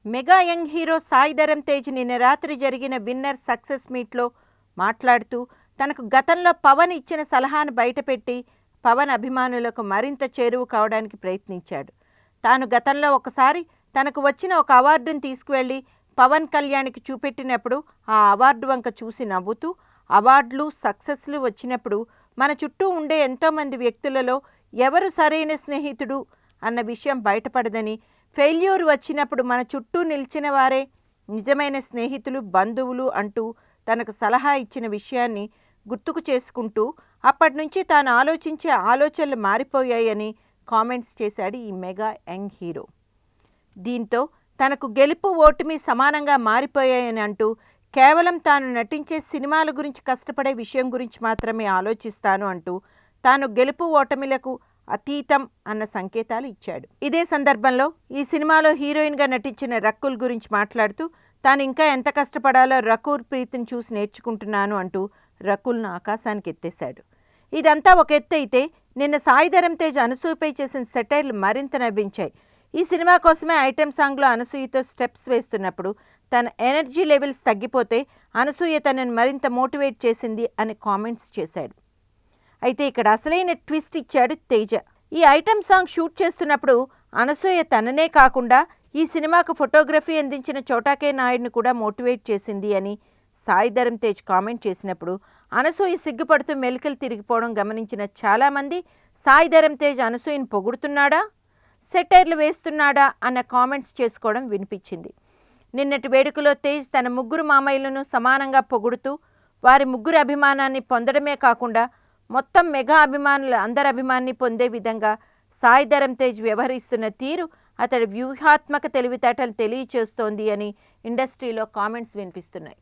Mega young hero Sai Dharam Tej నిన్న రాత్రి జరిగిన విన్నర్ సక్సెస్ మీట్లో మాట్లాడుతూ తనకు గతంలో పవన్ ఇచ్చిన సలహాను బయటపెట్టి పవన్ అభిమానులకు మరింత చేరువ కావడానికి ప్రయత్నించాడు. తాను గతంలో ఒకసారి తనకు వచ్చిన ఒక అవార్డును తీసుకువెళ్ళి పవన్ కళ్యాణ్కి చూపెట్టినప్పుడు ఆ అవార్డు వంక చూసి నవ్వుతూ, అవార్డులు సక్సెస్లు వచ్చినప్పుడు మన చుట్టూ ఉండే ఎంతోమంది వ్యక్తులలో ఎవరు సరైన స్నేహితుడు అన్న విషయం బయటపడదని, ఫెయిల్యూర్ వచ్చినప్పుడు మన చుట్టూ నిలిచిన వారే నిజమైన స్నేహితులు, బంధువులు అంటూ తనకు సలహా ఇచ్చిన విషయాన్ని గుర్తుకు చేసుకుంటూ అప్పటి నుంచి తాను ఆలోచించే ఆలోచనలు మారిపోయాయని కామెంట్స్ చేశాడు ఈ మెగా యంగ్ హీరో. దీంతో తనకు గెలుపు ఓటమి సమానంగా మారిపోయాయని అంటూ, కేవలం తాను నటించే సినిమాల గురించి కష్టపడే విషయం గురించి మాత్రమే ఆలోచిస్తాను అంటూ తాను గెలుపు ఓటమిలకు అతీతం అన్న సంకేతాలు ఇచ్చాడు. ఇదే సందర్భంలో ఈ సినిమాలో హీరోయిన్గా నటించిన రకుల్ గురించి మాట్లాడుతూ, తాను ఇంకా ఎంత కష్టపడాలో రకుల్ ప్రీతిని చూసి నేర్చుకుంటున్నాను అంటూ రకుల్ను ఆకాశానికి ఎత్తేశాడు. ఇదంతా ఒక ఎత్తు అయితే, నిన్న సాయి ధరమ్ తేజ్ అనసూయపై చేసిన సెటైర్లు మరింత నవ్వించాయి. ఈ సినిమా కోసమే ఐటెం సాంగ్లో అనసూయతో స్టెప్స్ వేస్తున్నప్పుడు తన ఎనర్జీ లెవెల్స్ తగ్గిపోతే అనసూయ తనను మరింత మోటివేట్ చేసింది అని కామెంట్స్ చేశాడు. అయితే ఇక్కడ అసలైన ట్విస్ట్ ఇచ్చాడు తేజ. ఈ ఐటెం సాంగ్ షూట్ చేస్తున్నప్పుడు అనసూయ తననే కాకుండా ఈ సినిమాకు ఫోటోగ్రఫీ అందించిన చోటాకే నాయుడును కూడా మోటివేట్ చేసింది అని సాయి ధరమ్ తేజ్ కామెంట్ చేసినప్పుడు అనసూయ సిగ్గుపడుతూ మెలికలు తిరిగిపోవడం గమనించిన చాలామంది సాయి ధరమ్ తేజ్ అనసూయను పొగుడుతున్నాడా, సెటైర్లు వేస్తున్నాడా అన్న కామెంట్స్ చేసుకోవడం వినిపించింది. నిన్నటి వేడుకలో తేజ్ తన ముగ్గురు మామయ్యలను సమానంగా పొగుడుతూ వారి ముగ్గురు అభిమానాన్ని పొందడమే కాకుండా మొత్తం మెగా అభిమానుల అందరి అభిమానాన్ని పొందే విధంగా సాయి ధరమ్ తేజ్ వ్యవహరిస్తున్న తీరు అతడి వ్యూహాత్మక తెలివితేటలు తెలియచేస్తోంది అని ఇండస్ట్రీలో కామెంట్స్ వినిపిస్తున్నాయి.